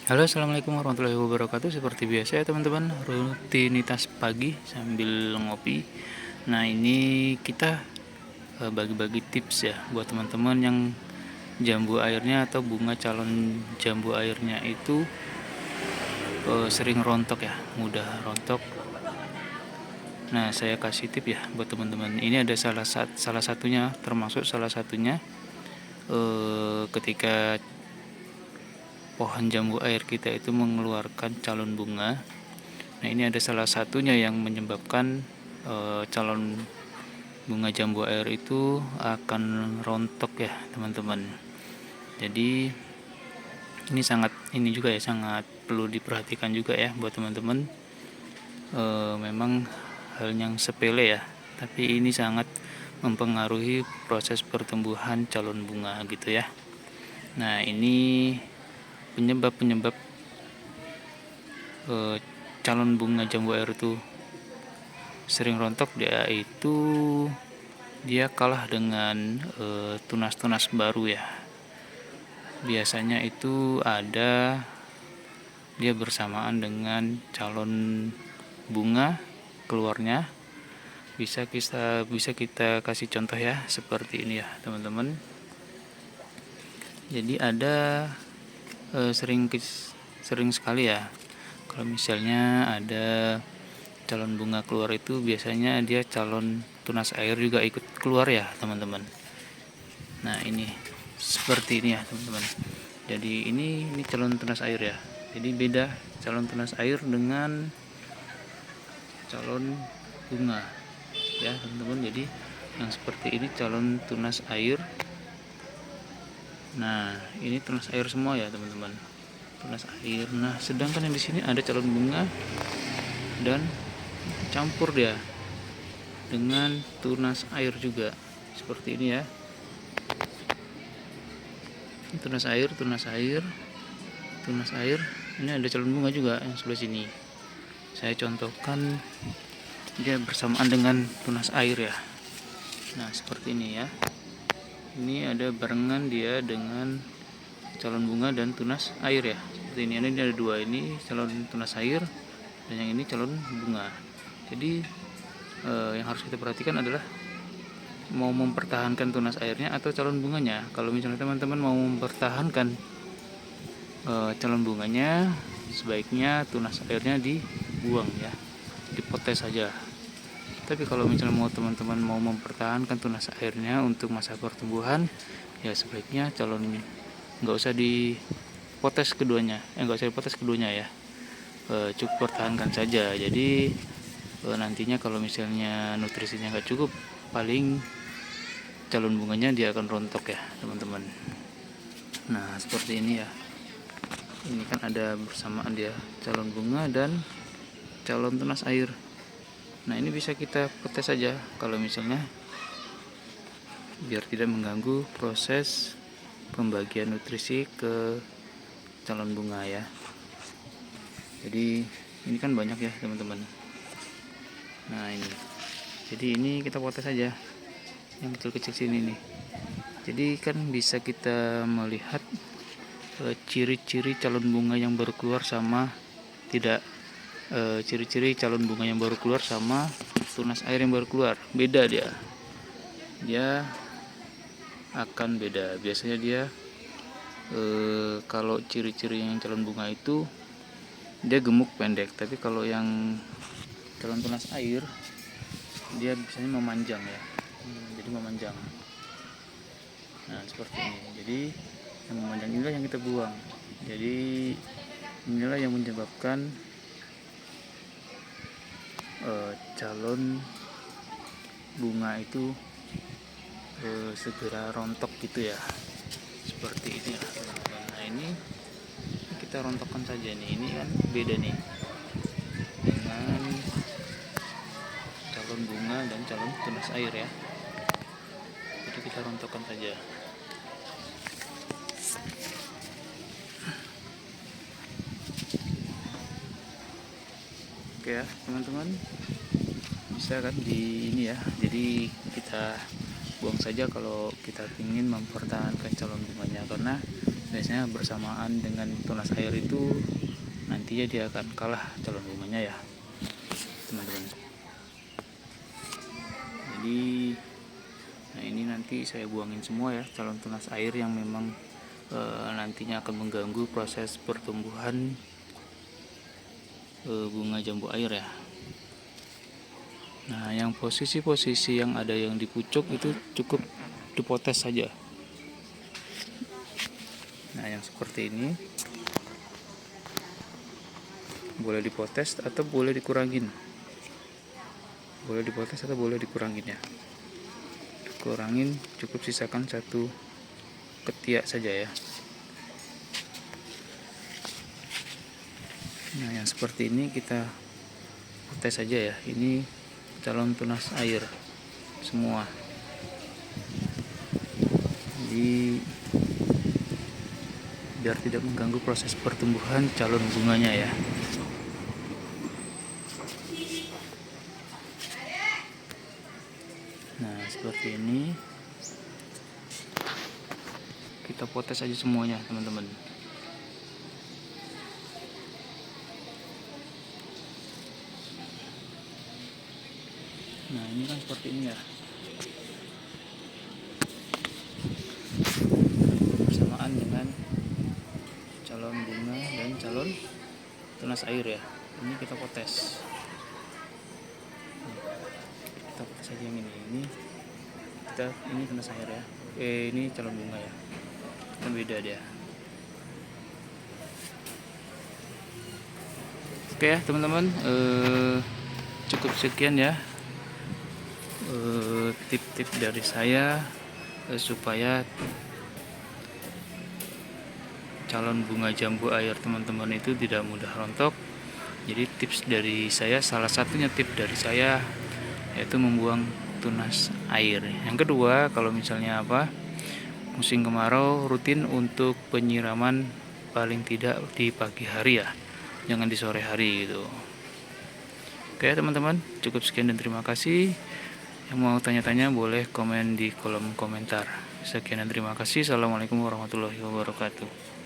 Halo, assalamualaikum warahmatullahi wabarakatuh. Seperti biasa ya teman-teman, rutinitas pagi sambil ngopi. Nah, ini kita bagi-bagi tips ya buat teman-teman yang jambu airnya atau bunga calon jambu airnya itu sering rontok ya, mudah rontok. Nah, saya kasih tip ya buat teman-teman. Ini ada salah satunya, termasuk salah satunya ketika pohon jambu air kita itu mengeluarkan calon bunga. Nah, ini ada salah satunya yang menyebabkan calon bunga jambu air itu akan rontok ya teman-teman. Jadi ini juga ya sangat perlu diperhatikan juga ya buat teman-teman. Memang hal yang sepele ya, tapi ini sangat mempengaruhi proses pertumbuhan calon bunga gitu ya. Nah, ini penyebab calon bunga jambu air itu sering rontok, dia kalah dengan tunas-tunas baru ya. Biasanya itu dia bersamaan dengan calon bunga keluarnya. Bisa kita kasih contoh ya, seperti ini ya teman-teman. Jadi ada sering sekali ya, kalau misalnya ada calon bunga keluar itu biasanya dia calon tunas air juga ikut keluar ya teman-teman. Nah, ini seperti ini ya teman-teman. Jadi ini calon tunas air ya. Jadi beda calon tunas air dengan calon bunga ya teman-teman. Jadi yang seperti ini calon tunas air. Nah, ini tunas air semua ya teman-teman, tunas air. Nah, sedangkan yang di sini ada calon bunga dan campur dia dengan tunas air juga seperti ini ya. Tunas air. Ini ada calon bunga juga yang sebelah sini. Saya contohkan dia bersamaan dengan tunas air ya. Nah, seperti ini ya. Ini ada barengan dia dengan calon bunga dan tunas air ya. Seperti ini. Ini ada dua, ini calon tunas air dan yang ini calon bunga. Jadi yang harus kita perhatikan adalah mau mempertahankan tunas airnya atau calon bunganya. Kalau misalnya teman-teman mau mempertahankan calon bunganya, sebaiknya tunas airnya dibuang ya, dipotes saja. Tapi kalau misalnya teman-teman mau mempertahankan tunas airnya untuk masa pertumbuhan, ya sebaiknya nggak usah dipotes keduanya, ya. Cukup pertahankan saja. Jadi nantinya kalau misalnya nutrisinya nggak cukup, paling calon bunganya dia akan rontok ya teman-teman. Nah, seperti ini ya. Ini kan ada bersamaan dia calon bunga dan calon tunas air. Nah, ini bisa kita potes saja kalau misalnya, biar tidak mengganggu proses pembagian nutrisi ke calon bunga ya. Jadi ini kan banyak ya teman-teman. Nah, jadi ini kita potes saja yang kecil-kecil sini nih. Jadi kan bisa kita melihat ciri-ciri calon bunga yang baru keluar sama tidak, ciri-ciri calon bunga yang baru keluar sama tunas air yang baru keluar, beda dia akan beda. Biasanya dia kalau ciri-ciri yang calon bunga itu dia gemuk pendek, tapi kalau yang calon tunas air dia biasanya memanjang ya. Jadi memanjang. Nah, seperti ini. Jadi yang memanjang inilah yang kita buang. Jadi inilah yang menyebabkan calon bunga itu segera rontok gitu ya, seperti ini ya teman-teman. Nah, ini kita rontokkan saja nih. Ini kan beda nih dengan calon bunga dan calon tunas air ya. Jadi kita rontokkan saja. Oke ya teman-teman, bisa kan di ini ya. Jadi kita buang saja kalau kita ingin mempertahankan calon bunganya, karena biasanya bersamaan dengan tunas air itu nantinya dia akan kalah calon bunganya ya teman-teman. Jadi nah ini nanti saya buangin semua ya calon tunas air yang memang nantinya akan mengganggu proses pertumbuhan bunga jambu air ya. Nah yang posisi-posisi yang ada yang di pucuk itu cukup dipotes saja. Nah yang seperti ini boleh dipotes atau boleh dikurangin, ya. Kurangin, cukup sisakan 1 ketiak saja ya. Nah yang seperti ini kita potes saja ya. Ini calon tunas air semua. Jadi biar tidak mengganggu proses pertumbuhan calon bunganya ya. Nah seperti ini kita potes aja semuanya teman-teman. Nah ini kan seperti ini ya, bersamaan dengan calon bunga dan calon tunas air ya. Ini kita potes. Kita potes aja yang ini tunas air ya. Ini calon bunga ya. Kan beda dia. Oke ya teman-teman, cukup sekian ya tip-tip dari saya supaya calon bunga jambu air teman-teman itu tidak mudah rontok. Jadi tips dari saya, salah satunya tips dari saya yaitu membuang tunas air. Yang kedua, kalau misalnya musim kemarau, rutin untuk penyiraman paling tidak di pagi hari ya, jangan di sore hari gitu. Oke teman-teman, cukup sekian dan terima kasih. Yang mau tanya-tanya boleh komen di kolom komentar. Sekian dan terima kasih. Assalamualaikum warahmatullahi wabarakatuh.